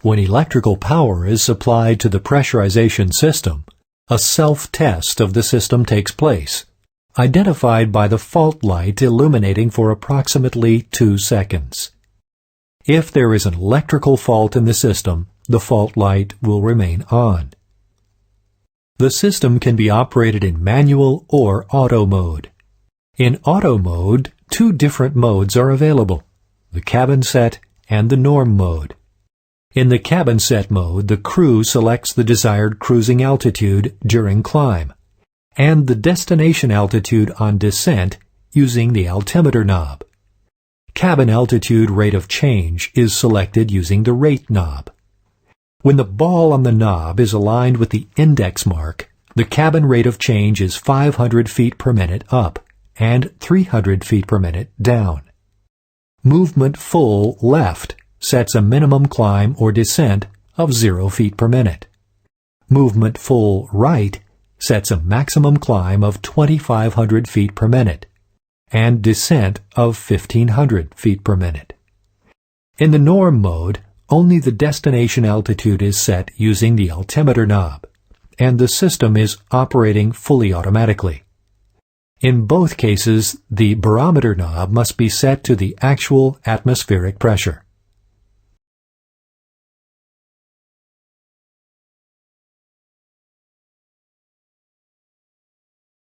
When electrical power is supplied to the pressurization system, a self-test of the system takes place, identified by the fault light illuminating for approximately 2 seconds. If there is an electrical fault in the system, the fault light will remain on. The system can be operated in manual or auto mode. In auto mode, 2 different modes are available, the cabin set and the norm mode. In the cabin set mode, the crew selects the desired cruising altitude during climb and the destination altitude on descent using the altimeter knob. Cabin altitude rate of change is selected using the rate knob. When the ball on the knob is aligned with the index mark, the cabin rate of change is 500 feet per minute up and 300 feet per minute down. Movement full left sets a minimum climb or descent of 0 feet per minute. Movement full right sets a maximum climb of 2,500 feet per minute and descent of 1,500 feet per minute. In the norm mode, only the destination altitude is set using the altimeter knob, and the system is operating fully automatically. In both cases, the barometer knob must be set to the actual atmospheric pressure.